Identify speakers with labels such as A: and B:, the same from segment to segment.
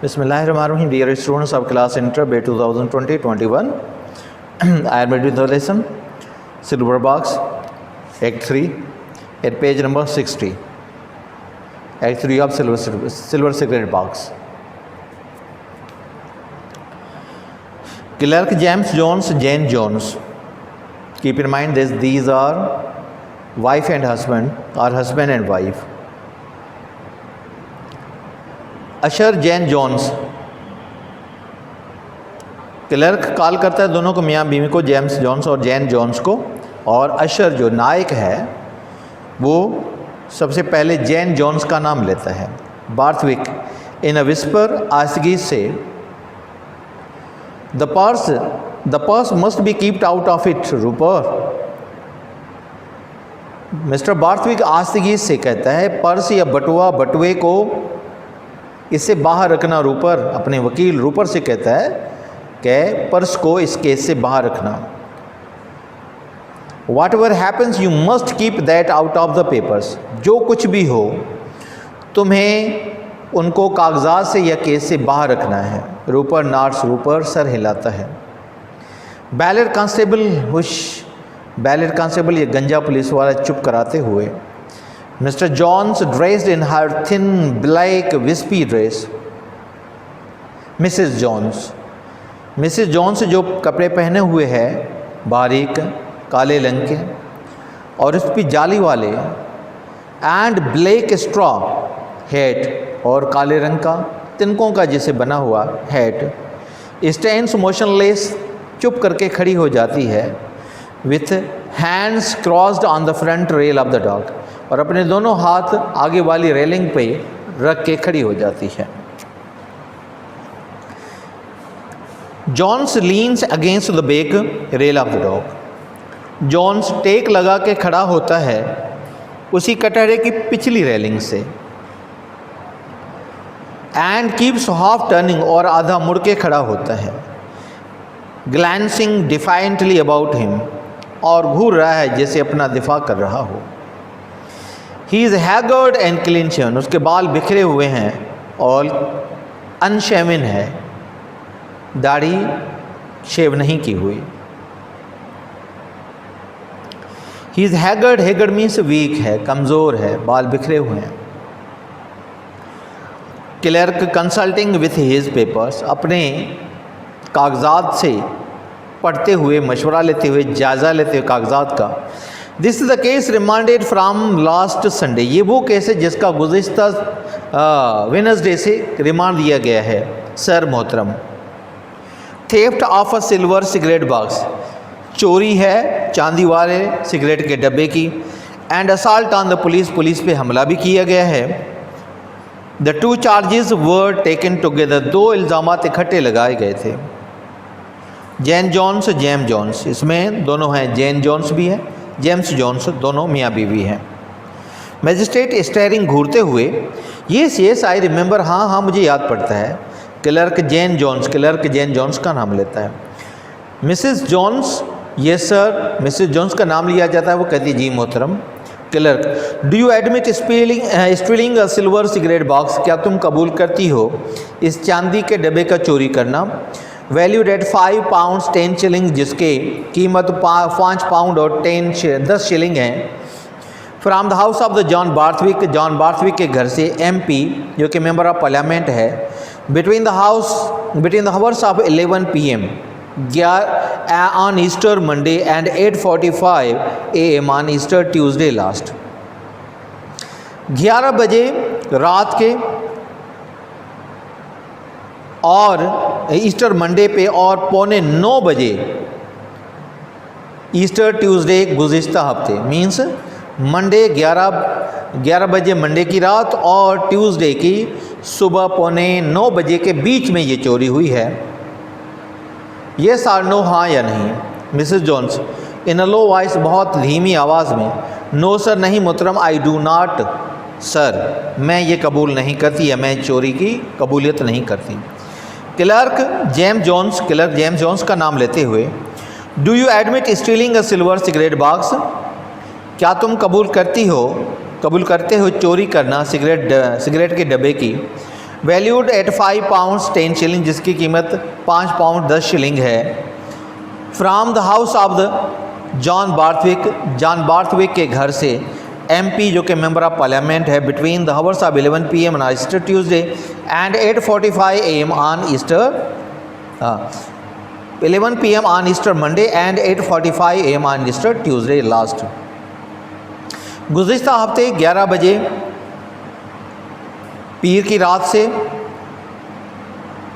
A: Bismillahirrahmanirrahim. Dear students of class Inter Bay 2020-21, I am ready with the lesson Silver Box Act 3 at page number 60. Act 3 of Silver Cigarette Box. Clerk James Jones, Jane Jones. Keep in mind this, these are wife and husband or husband and wife. Usher Jane Jones, clerk call करता है दोनों को, मियाँ बीवी को, James Jones और Jain Jones को, और अशर जो नायक है वो सबसे पहले जैन जोन्स का नाम लेता है. बार्थविक इन अ विस्पर आसगी से the purse must be kept out of it Roper. Mr Barthwick आसगी से कहता है पर्स या बटुए को इससे बाहर रखना. रूपर अपने वकील रूपर से कहता है कि पर्स को इस केस से बाहर रखना. Whatever happens you must keep that out of the papers. जो कुछ भी हो तुम्हें उनको कागजात से या केस से बाहर रखना है. रूपर नॉट्स, रूपर सर हिलाता है. बैलेट कांस्टेबल हुश, बैलेट कांस्टेबल ये गंजा पुलिस वाला चुप कराते हुए. Mr. Jones dressed in her thin black wispy dress. Mrs. Jones जो कपड़े पहने हुए है बारीक काले रंग के और उस पर जाली वाले, एंड ब्लैक स्ट्रॉ हैट और काले रंग का तिनकों का जैसे बना हुआ हैट, स्टैंड्स मोशनलेस चुप करके खड़ी हो जाती है. With hands crossed on the front rail of the dog, और अपने दोनों हाथ आगे वाली रेलिंग पे रख के खड़ी हो जाती है. Jones leans against the back rail of the dock. Jones टेक लगा के खड़ा होता है उसी कटहरे की पिछली रेलिंग से. एंड कीप्स हाफ टर्निंग, और आधा मुड़ के खड़ा होता है. ग्लैंसिंग डिफाइंटली अबाउट हिम, और घूर रहा है जैसे अपना दिफा कर रहा हो. He is haggard and clean shaven, उसके बाल बिखरे हुए हैं और अनशेवन है, दाढ़ी शेव नहीं की हुई. He is haggard, haggard means weak है, कमज़ोर है, बाल बिखरे हुए हैं. Clerk consulting with his papers, अपने कागजात से पढ़ते हुए, मशवरा लेते हुए, जायज़ा लेते हुए कागजात का. This is the case remanded from last Sunday, ये वो केस है जिसका गुज़िश्ता वेडनेसडे से रिमांड दिया गया है सर मोहतरम. Theft of a silver cigarette box, चोरी है चांदी वाले सिगरेट के डब्बे की. And assault on the police, police पे हमला भी किया गया है. The two charges were taken together, दो इल्ज़ामात इकट्ठे लगाए गए थे. जैन जोन्स, जेम जोन्स, इसमें दोनों हैं, जैन जोन्स भी है, जेम्स जोन्स, दोनों मियाँ बीवी हैं. मैजिस्ट्रेट स्टेयरिंग, घूरते हुए. येस आई रिमेंबर, हाँ मुझे याद पड़ता है. Clerk Jane Jones, clerk Jane Jones का नाम लेता है. Mrs Jones, yes sir, Mrs Jones का नाम लिया जाता है, वो कहती है जी मोहतरम. Clerk, do you admit stealing a silver cigarette box, क्या तुम कबूल करती हो इस चांदी के डब्बे का चोरी करना. वैल्यूड एट 5 पाउंड 10 शिलिंग, जिसके कीमत 5 पाउंड और 10 शिलिंग हैं. From the house of the John Barthwick, John Barthwick के घर से, MP जो कि मेंबर ऑफ पार्लियामेंट है. Between the hours of 11 PM on Easter Monday and 8:45 AM on Easter Tuesday last. 11 बजे रात के और ईस्टर मंडे पे, और 8:45 बजे ईस्टर ट्यूसडे गुज़िश्ता हफ्ते, मीन्स मंडे 11 बजे मंडे की रात और ट्यूसडे की सुबह 8:45 बजे के बीच में ये चोरी हुई है. ये सार नो, हाँ या नहीं. मिसेस जोन्स इन अ लो वॉइस, बहुत धीमी आवाज़ में. नो सर, नहीं मोहतरम. आई डू नॉट सर, मैं ये कबूल नहीं करती या मैं चोरी की कबूलियत नहीं करती. क्लर्क जेम्स जोन्स का नाम लेते हुए. Do you admit stealing a silver cigarette box, क्या तुम कबूल करते हो चोरी करना सिगरेट के डब्बे की. वैल्यूड एट 5 पाउंड 10 शिलिंग, जिसकी कीमत 5 पाउंड 10 शिलिंग है, from the house of the John Barthwick के घर से, MP जो कि मेंबर ऑफ पार्लियामेंट है, between the hours of 11 PM on Easter Tuesday and 8:45 AM on Easter 11 PM on Easter Monday and 8:45 AM on Easter Tuesday last. गुज़िश्ता हफ्ते 11 बजे पीर की रात से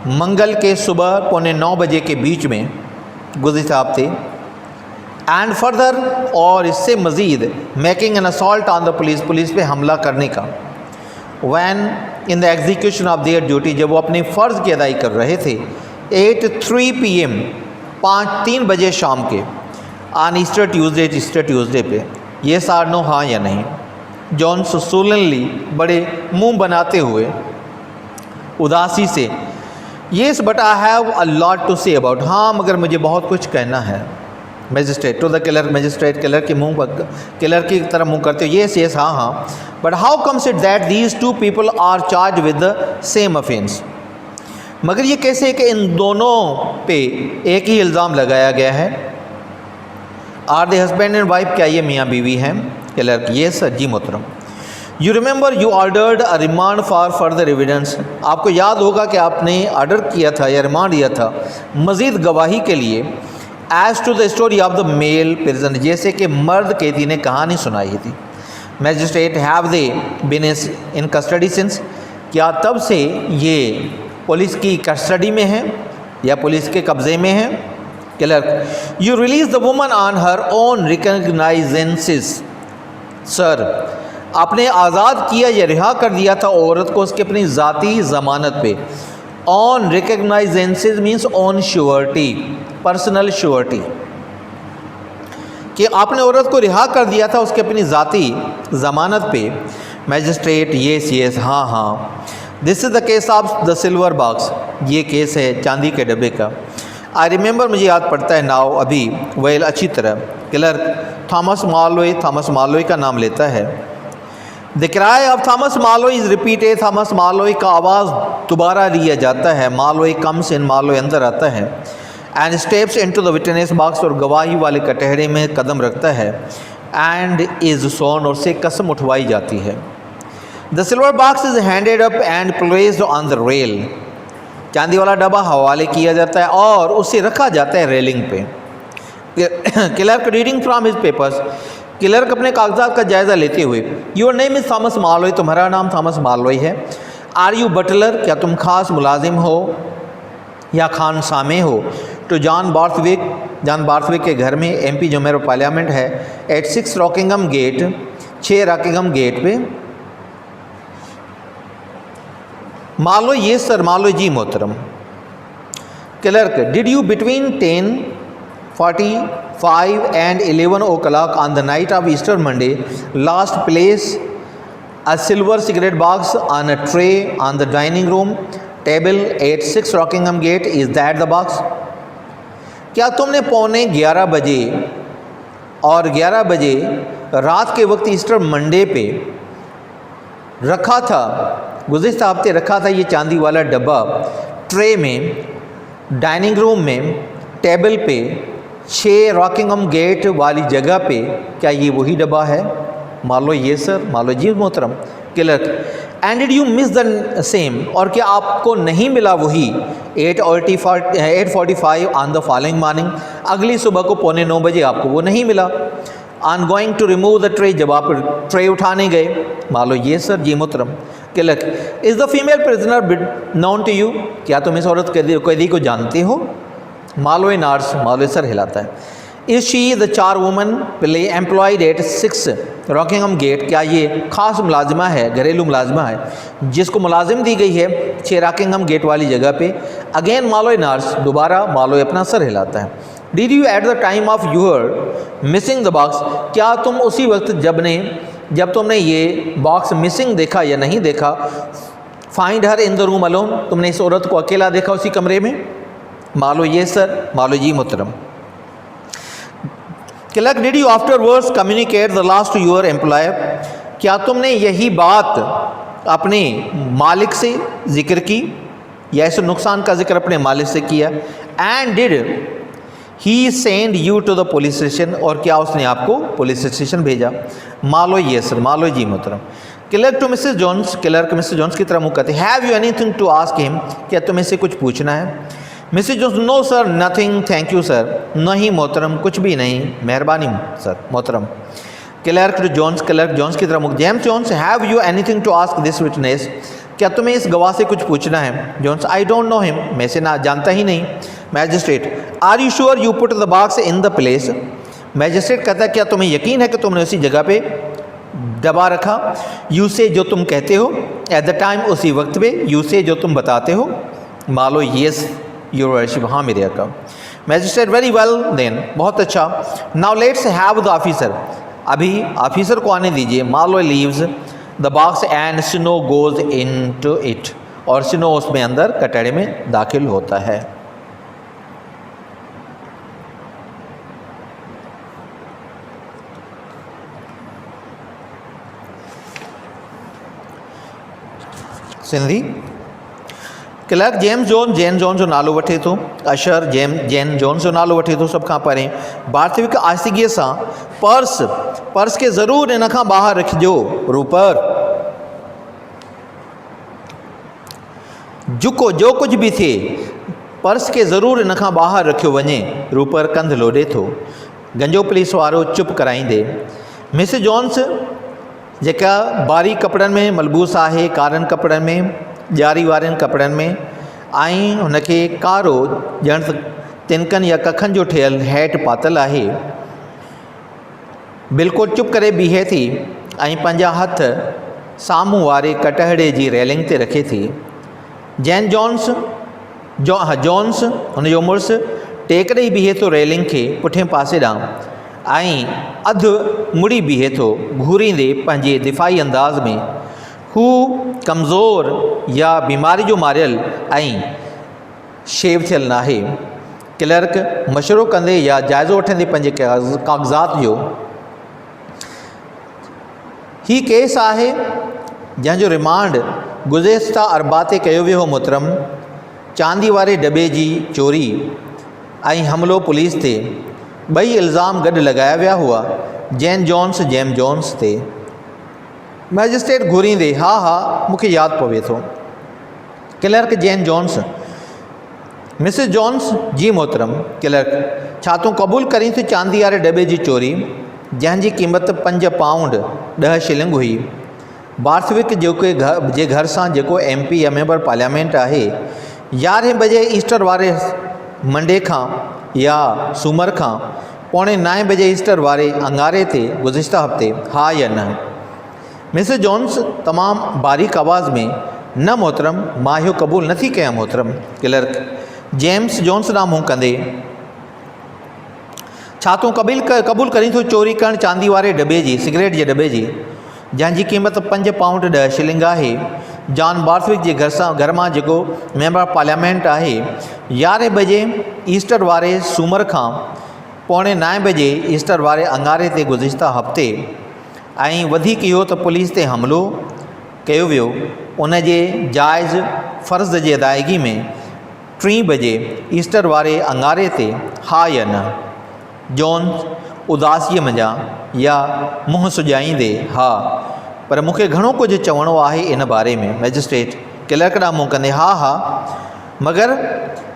A: मंगल के सुबह 8:45 बजे के बीच में गुज़िश्ता हफ्ते, एंड फर्दर और इससे मज़ीद making an assault on the police पे हमला करने का, van in the execution of their duty, जब वो अपने फ़र्ज़ की अदाई कर रहे थे, 8:03 PM 3 बजे शाम के, ऑन ईस्टर ट्यूसडे पे। ये सार नो हाँ या नहीं। जॉन सुसुलनली बड़े मुंह बनाते हुए उदासी से, yes but I have a lot to say about, हाँ मगर मुझे बहुत कुछ कहना है। Magistrate to the killer, magistrate killer के मुंह पर, किलर की तरह मुंह करते हुए, येस हाँ हाँ, but how comes it that these 2 people are charge with the same offence, मगर ये कैसे कि इन दोनों पे एक ही इल्ज़ाम लगाया गया है। Are they husband and wife, क्या ये मियाँ बीवी हैं? क्लर्क, ये सर जी मोहतरम। You remember you ordered a remand for further evidence, आपको याद होगा कि आपने ऑर्डर किया था या रिमांड दिया था मज़ीद गवाही के लिए, as to the story of the male prisoner, जैसे कि मर्द कैदी ने कहानी सुनाई थी। Magistrate, have they been in custody since, क्या तब से ये पुलिस की कस्टडी में है या पुलिस के कब्ज़े में है? Clerk, you release the woman on her own recognizances, sir आपने आज़ाद किया या रिहा कर दिया था औरत को उसके अपनी ज़ाती ज़मानत पे। On recognizances means on surety, personal surety, कि आपने औरत को रिहा कर दिया था उसके अपनी ज़ाती ज़मानत पे। मैजिस्ट्रेट, येस हाँ हाँ। This is the case of the silver box, ये केस है चांदी के डब्बे का। आई रिमेंबर, मुझे याद पड़ता है नाउ अभी, वेल अच्छी तरह। क्लर्क, थॉमस मालोई का नाम लेता है। The cry of Thomas Malloy is repeated, Thomas Malloy का आवाज़ दोबारा लिया जाता है। मालोई कम्स इन, मालोई अंदर आता है, and steps into the witness box, और गवाही वाले कटहरे में कदम रखता है, एंड इज़ सोन, और से कसम उठवाई जाती है। The silver box is handed up and placed on the rail, चांदी वाला डब्बा हवाले किया जाता है और उसे रखा जाता है रेलिंग पे। Clerk, reading from his papers, clerk अपने कागजात का जायज़ा लेते हुए, योर नेम इज़ थॉमस मालोई, तुम्हारा नाम थॉमस मालोई है। आर यू बटलर, क्या तुम खास मुलाजिम हो या खान सामे हो टू जॉन बार्थविक के घर में, MP जो मेरा पार्लियामेंट है, एट 6 रॉकिंगम गेट, 6 रॉकिंगम गेट पे। मालो, ये सर, मालो जी मोहतरम। Clerk, did you between 10:45 and 11 o'clock on the night of Easter Monday last place a silver cigarette box on a tray on the dining room table at 6 Rockingham Gate, is that the box? क्या तुमने 11:15 बजे और 11 बजे रात के वक्त Easter Monday पे रखा था, गुज़िश्ता हफ्ते रखा था ये चांदी वाला डब्बा ट्रे में, डाइनिंग रूम में, टेबल पे, 6 रॉकिंगहम गेट वाली जगह पे, क्या ये वही डब्बा है? मालो, ये सर। मालो, जी मोहतरम। Clerk, and did you miss the same, और क्या आपको नहीं मिला वही 8:45 ऑन द फॉलोइंग मॉर्निंग, अगली सुबह को 8:45 बजे आपको वो नहीं मिला? On going to remove the tray, जब आप ट्रे उठाने गए? मालो, ये सर। जी मोहतरम। Clerk, is the female prisoner known to you, क्या तुम इस औरत कैदी को जानते हो? मालो, नार्स। मालो, सर हिलाता है। Is she the charwoman play employed at 6 Rockingham Gate, क्या ये खास मुलाजिमा है, घरेलू मुलाजिमा है जिसको मुलाजिम दी गई है 6 रॉकिंगहम गेट वाली जगह पे? अगेन मालो, नार्स। दोबारा मालो अपना सर हिलाता है। Did you at the time of your missing the box, क्या तुम उसी वक्त जब तुमने ये बॉक्स मिसिंग देखा या नहीं देखा, find her in the room alone, तुमने इस औरत को अकेला देखा उसी कमरे में? मालो, ये सर। मालो, जी मोहतरम। Clerk, did you afterwards communicate the last to your employer, क्या तुमने यही बात अपने मालिक से जिक्र की या इस नुकसान का जिक्र अपने मालिक से किया। And did he send you to the police station, और क्या उसने आपको पुलिस स्टेशन भेजा? मालो यस सर, मालो जी मोहतरम। Clerk to Mrs Jones, clerk Mrs Jones की तरह मुँह कहते, have you anything to ask him, क्या तुम्हें से कुछ पूछना है? Mrs Jones, no sir, nothing, thank you sir. नहीं मोहतरम, कुछ भी नहीं, मेहरबानी सर मोहतरम। Clerk to Jones, clerk Jones की तरह मुँह, James Jones, have you anything to ask this witness, क्या तुम्हें इस गवाह से कुछ पूछना है? Jones, I don't know him, मैं से ना जानता ही नहीं। Magistrate, are you sure you put the box in the place? Magistrate कहता है, क्या तुम्हें यकीन है कि तुमने उसी जगह पे दबा रखा? यू से, जो तुम कहते हो, एट द टाइम, उसी वक्त पे, यू से, जो तुम बताते हो। मालो येस योर वर्शिप, हाँ मेरे आका। मैजिस्ट्रेट, वेरी वेल देन, बहुत अच्छा। Now let's have the officer, अभी ऑफिसर को आने दीजिए। Malo leaves the box and Snow goes into it, और स्नो उसमें अंदर कटड़े में दाखिल होता है। Sindhi clerk James John, Jane John जो नालो वठे थो। अशर जेन जॉन जो नालो वठे थो सभ खां पहिरें। वास्तविक आसिगीअ सां, पर्स खे ज़रूरु इन खां ॿाहिरि रखिजो। रूपर, झुको, जो कुझु बि थिए पर्स खे ज़रूरु इन खां ॿाहिरि रखियो वञे। रूपर कंध लोॾे थो। गंजो पुलिस वारो चुप कराईंदे। मिसिस जॉन्स, जेका बारी कपिड़नि में मलबूस आहे, कारनि कपिड़नि में, ॼारी वारनि कपिड़नि में, ऐं हुनखे कारो ॼण तिनकनि या कखनि जो ठहियलु हैट पातल आहे, बिल्कुलु चुप करे बीहे थी ऐं पंहिंजा हथ साम्हूं वारे कटहड़े जी रेलिंग ते रखे थी। जैन जॉन्स, जॉन्स हुनजो मुड़ुसु टेक ॾेई बीहे थो रेलिंग खे पुठिएं पासे ॾांहुं, ऐं अधु मुड़ी बीहे थो, घूरींदे पंहिंजे दिफ़ाई अंदाज़ में। हू कमज़ोर या बीमारी जो मारियल ऐं शेव थियल नाहे। क्लर्क मशवरो कंदे या जाइज़ो वठंदे पंहिंजे काग़ज़ात जो, ही केस आहे जंहिंजो रिमांड गुज़िश्ता अरबा ते कयो वियो हो मोहतरम। चांदी वारे डॿे जी चोरी ऐं हमिलो पुलिस ते, ॿई इल्ज़ाम गॾु लॻाया विया हुआ जेन जॉन्स, जेम जॉन्स ते। मैजिस्ट्रेट घुरींदे, हा हा मूंखे यादि पवे थो। क्लर्क जेन जॉन्स, मिसिस जॉन्स, जी मोहतरम। क्लर्क, छा तूं क़बूल करीं थी चांदी वारे डॿे जी चोरी, जंहिंजी क़ीमत 5 पाउंड 10 शिलिंग हुई? वास्तविक जे घर सां जेको MP या मेंबर पार्लियामेंट आहे, 11 बजे ईस्टर वारे मंडे खां या सूमर खां पौणे 9 बजे ईस्टर वारे अंगारे ते गुज़िश्ता हफ़्ते, हा या न? मिसिस जॉन्स तमामु बारीक आवाज़ में, न मोहतरम, मां इहो क़बूल नथी कयां मोहतरम। क्लर्क जेम्स जॉन्स ॾांहुं मुंहुं कंदे, छा तूं क़बूल करीं थो चोरी करणु चांदी वारे डॿे जी, सिगरेट जे डॿे जी, जंहिंजी क़ीमत 5 पाउंड 10 शिलिंग आहे? जॉन बार्थविक जे घर मां जेको मेंबर पार्लियामेंट आहे, 11 बजे ईस्टर वारे सूमर खां पौणे 9 बजे ईस्टर वारे अंगारे ते गुज़िश्ता हफ़्ते, ऐं वधीक इहो त पुलिस ते हमिलो कयो वियो उन जे जाइज़ फ़र्ज़ जी अदायगी में 3 बजे ईस्टर वारे अंगारे ते, हा या न? जॉन उदासीअ मंझां या मुंहुं सुॼाईंदे, हा, पर मूंखे घणो कुझु चवणो आहे इन बारे में। मैजिस्ट्रेट क्लर्क ॾांहुं मुंहुं कंदे, हा हा, मगर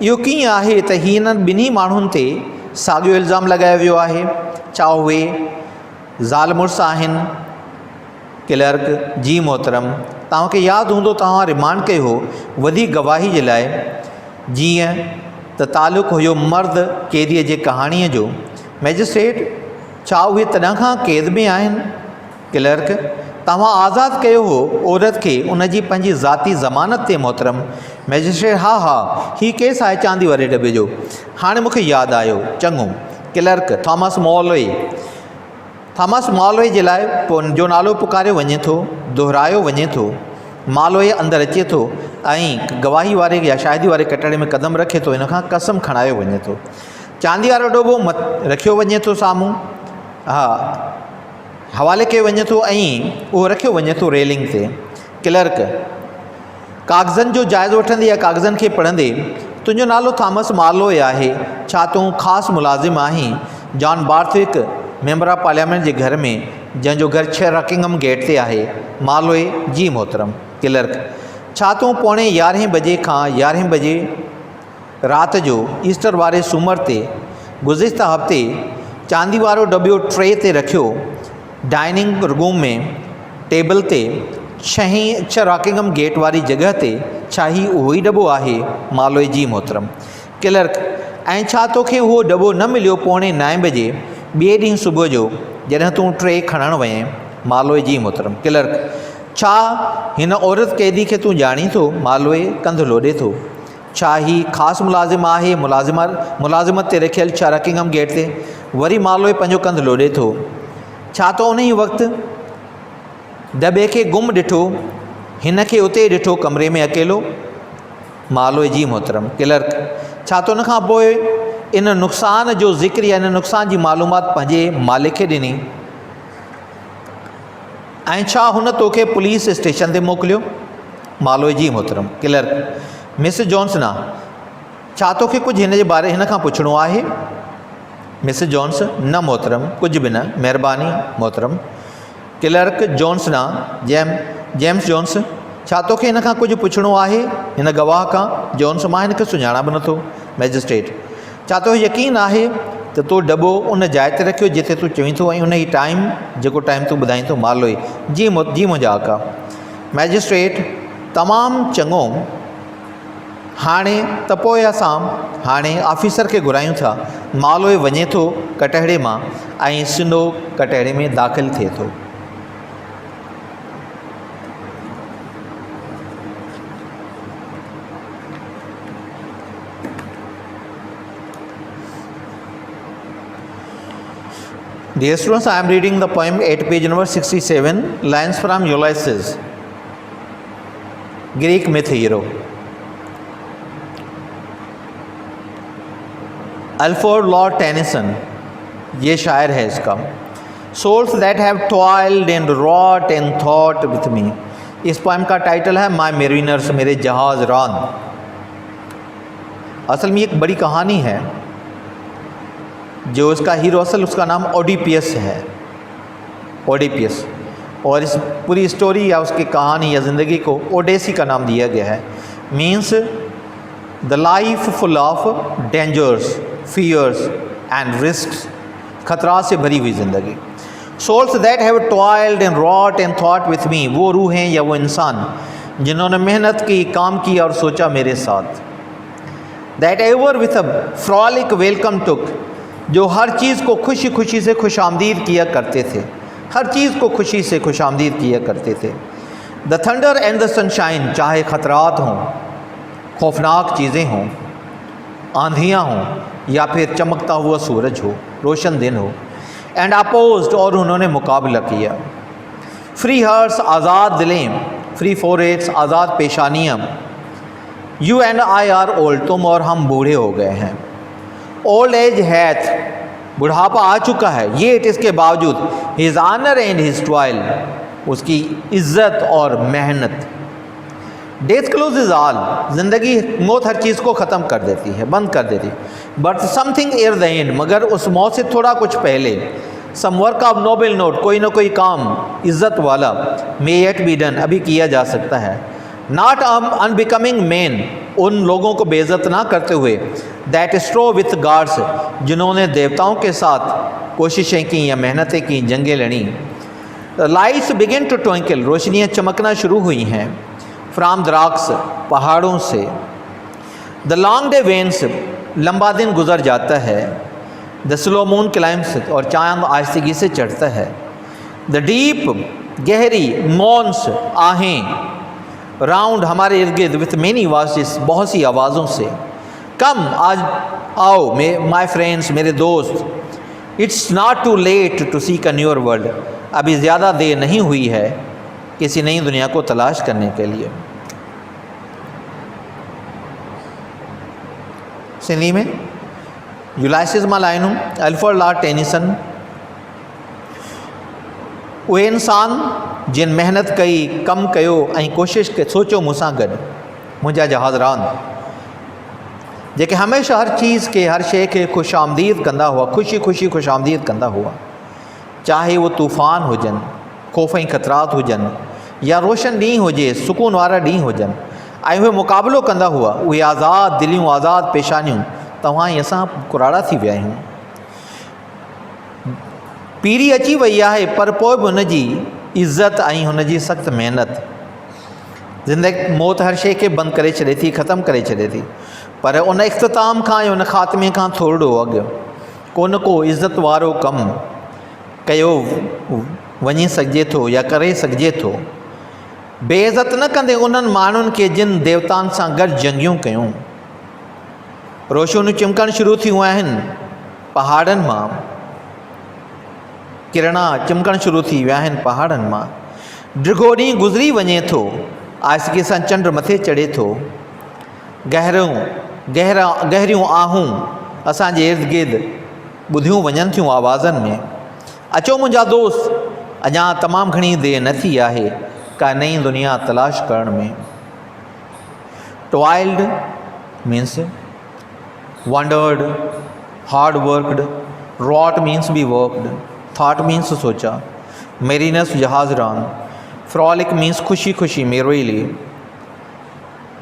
A: इहो कीअं आहे त ही हिननि ॿिन्ही माण्हुनि ते साॻियो इल्ज़ाम लॻायो वियो आहे? छा उहे ज़ाल मुड़ुस आहिनि? क्लर्क, जी मोहतरम। तव्हांखे यादि हूंदो तव्हां रिमांड कयो हो वधीक गवाही जे लाइ, जीअं त तालुक़ु हुयो मर्द क़ैदीअ जे कहाणीअ जो। मैजिस्ट्रेट, छा उहे तॾहिं खां क़ैद में आहिनि? क्लर्क, तव्हां आज़ादु कयो हो औरत खे उन जी पंहिंजी ज़ाती ज़मानत ते मोहतरम। मैजिस्ट्रेट, हा हा, ही केस आहे चांदी वारे डॿे जो, हाणे मूंखे यादि आयो, चङो। क्लर्क थॉमस मॉलवे जे लाइ जो नालो पुकारियो वञे थो, दोहिरायो वञे थो। मॉलवे अंदरि अचे थो ऐं गवाही वारे या शाहिदी वारे कटड़े में क़दम रखे थो, इन खां कसम खणायो वञे थो। चांदी वारो डोबो रखियो वञे थो साम्हूं, हा, हवाले कयो वञे थो ऐं उहो रखियो वञे थो रेलिंग ते। क्लर्क कागज़नि जो जाइज़ो वठंदे या कागज़नि खे पढ़ंदे तुंहिंजो नालो थॉमस मार्लोए आहे, छा तूं ख़ासि मुलाज़िम आहीं John Barthwick member of parliament जे घर में जंहिंजो घर 6 रकिंगम गेट ते आहे? मार्लोए जी मोहतरम। क्लर्क छा तूं 11:30 बजे खां 11 बजे राति जो ईस्टर वारे सूमर ते गुज़िश्ता हफ़्ते चांदी वारो डॿियो ट्रे ते रखियो डाइनिंग रूम में टेबल ते 6 रॉकिंगम गेट वारी जगह ते, छा ही उहो ई दॿो आहे? मार्लोए जी मोहतरम। क्लर्क ऐं छा तोखे उहो दॿो न मिलियो 9:15 बजे ॿिए ॾींहुं सुबुह जो जॾहिं तूं ट्रे खणणु वएं? मार्लोए जी मोहतरम। क्लर्क छा हिन औरत कैदी खे तूं ॼाणी थो? मार्लोए कंधु लोॾे थो। छा ही ख़ासि मुलाज़िम आहे मुलाज़िमत ते रखियल 6 रकिंगम गेट ते? वरी मार्लोए पंहिंजो कंधु लोॾे थो। छा तो उन ई वक़्तु दॿे खे गुम ॾिठो, हिन खे उते ॾिठो कमरे में अकेलो? मार्लोए जी मोहतरम। क्लर्क छा तो उन खां पोइ इन नुक़सान जो ज़िक्र या इन नुक़सान जी मालूमात पंहिंजे मालिक खे ॾिनी? ऐं छा हुन तोखे पुलिस स्टेशन ते मोकिलियो? मार्लोए जी मोहतरम। क्लर्क मिस जॉन्सन छा तोखे कुझु हिन जे बारे हिन खां पुछिणो आहे? मिस जॉन्स न मोहतरम, कुझु बि न, महिरबानी मोहतरम। क्लर्क जॉन्सन जेम्स जॉन्स छा तोखे हिन खां कुझु पुछिणो आहे हिन गवाह खां? जॉन्स मां हिन खे सुञाणा बि नथो। मैजिस्ट्रेट छा तो यकीन आहे त तो दॿो उन जाइ ते रखियो जिते तूं चवीं थो ऐं उन ई टाइम जेको टाइम तूं ॿुधाईं थो? मार्लोए जी मुंहिंजा आका। मैजिस्ट्रेट तमामु चङो, हाणे त पोइ असां हाणे ऑफिसर खे घुरायूं था। मार्लोए वञे थो कटहरे मां ऐं सिनो कटहरे में दाख़िल थिए थो। Dear students, I am reading the poem at page number 67, lines from Ulysses, Greek myth hero. Alfred Lord Tennyson ये शायर है इसका। Souls that have toiled and wrought and thought with me, इस पोएम का टाइटल है my मेरीनर्स, मेरे जहाज रान। असल में एक बड़ी कहानी है जो उसका हीरो असल उसका नाम ओडिपियस है, ओडिपियस, और इस पूरी स्टोरी या उसकी कहानी या ज़िंदगी को ओडेसी का नाम दिया गया है। Means the life full of dangers, fears and risks, खतरा से भरी हुई ज़िंदगी। Souls that have toiled and wrought and thought with me, वो रूह हैं या वो इंसान जिन्होंने मेहनत की, काम किया और सोचा मेरे साथ। That ever with a frolic welcome took, जो हर चीज़ को खुशी खुशी से खुशामदीद किया करते थे, हर चीज़ को खुशी से खुशामदीद किया करते थे। The thunder and the sunshine, चाहे ख़तरात हों, खौफनाक चीज़ें हों, आंधियाँ हों या फिर चमकता हुआ सूरज हो, रोशन दिन हो। एंड अपोज्ड, और उन्होंने मुकाबला किया। फ्री हार्ट्स, आज़ाद दिलें, फ्री फोरहेड्स, आज़ाद पेशानियाँ। You and I are old, तुम और हम बूढ़े हो गए हैं। ओल्ड एज हैथ, बुढ़ापा आ चुका है, ये इसके बावजूद his honour and his toil, उसकी इज्जत और मेहनत। डेथ क्लोज इज ऑल, ज़िंदगी, मौत हर चीज़ को ख़त्म कर देती है, बंद कर देती है। But something ere the end, मगर उस मौत से थोड़ा कुछ पहले, some work of noble note, कोई ना कोई काम इज्जत वाला, मे येट बी डन, अभी किया जा सकता है। नॉट अनबिकमिंग मैन, उन लोगों को बेइज्जत ना करते हुए। दैट स्ट्रो विथ गॉड्स, जिन्होंने देवताओं के साथ कोशिशें की या मेहनतें की, जंगें लड़ी। लाइट्स बिगिन टू ट्विंकल, रोशनियाँ चमकना शुरू हुई हैं। फ्राम द रॉक्स, पहाड़ों से। द लॉन्ग डे वेन्स, लंबा दिन गुजर जाता है। द स्लो मून क्लाइम्स, और चांद आहिस्तगी से चढ़ता है। द डीप, गहरी, मॉन्स, आहें। राउंड, हमारे इर्द गिर्द, विथ मेनी वॉइसेस, बहुत सी आवाज़ों से। कम, आज आओ माय फ्रेंड्स, मेरे दोस्त। It's not too late to seek a newer world, अभी ज़्यादा देर नहीं हुई है किसी नई दुनिया को तलाश करने के लिए। सिंधी में यूलाइसिस मां लाइनूं। अल्फ्रेड लॉर्ड टेनिसन उहे इंसान जिन मेहनत कई, कमु कयो ऐं कोशिशि के सोचियो मूंसां गॾु, मुंहिंजा जहाज़रान जेके हमेशह हर चीज़ के, हर शइ खे ख़ुशि आमदीद कंदा हुआ, ख़ुशी ख़ुशि आमदीद कंदा हुआ, चाहे उहो तूफ़ान हुजनि, ख़ौफ़ ऐं ख़तरात हुजनि, या रोशन ॾींहुं हुजे, सुकून वारा ॾींहुं हुजनि, ऐं उहे मुक़ाबिलो कंदा हुआ। उहे आज़ादु दिलियूं, आज़ादु पेशानियूं तव्हां ऐं असां कुराड़ा थी विया आहियूं। पीढ़ी अची वई आहे, पर पोइ बि हुनजी इज़त ऐं हुनजी सख़्तु महिनत, ज़िंदगी मौत हर शइ खे बंदि करे छॾे थी, ख़तमु करे छॾे थी, पर उन इख़्तिताम खां ऐं उन ख़ात्मे खां थोरो अॻु को इज़त वारो कमु कयो वञी सघिजे थो या करे सघिजे थो, बेइज़त न कंदे उन्हनि माण्हुनि खे जिन देवताउनि सां गॾु जंगियूं कयूं। रोशनियूं चिमकणु शुरू थियूं आहिनि पहाड़नि मां, किरणा चिमकणु शुरू थी विया आहिनि पहाड़नि मां, डिघो ॾींहुं गुज़री वञे थो, आसिकी सां चंड मथे चढ़े थो, गहरियूं आहूं असांजे इर्द गिर्द ॿुधियूं वञनि थियूं आवाज़नि में। अचो मुंहिंजा दोस्त, अञा तमामु घणी देरि न थी आहे का नई दुनिया तलाश करण में। Toiled means wondered, hard worked, wrought means be worked, thought means सोचा, मेरीनस जहाज़रान, फ्रॉलिक मीन्स खुशी मेरे लिए,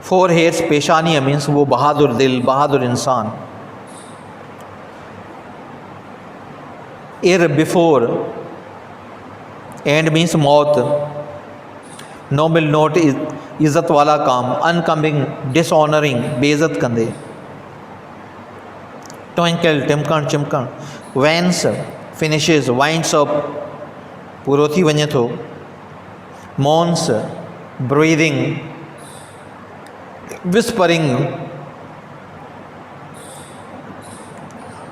A: फोर हेयर्स पेशानिया मीन्स वो बहादुर दिल, बहादुर इंसान, एर बिफोर एंड मीन्स मौत, नोबल नोट इज़्ज़त वाला काम, अनकमिंग डिसऑनरिंग बेइज़्ज़त कंदे, ट्विंकल टिमकण चिमकण, वेंस फिनिशिज वाइंड्स अप पूरो थी वञे थो, मोन्स breathing, whispering,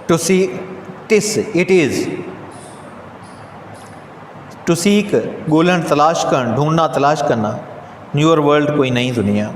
A: to C TISS it is, to seek ॻोल्हण तलाश करणु, ढूंढना तलाश करना, न्यूअर वर्ल्ड कोई नई दुनिया।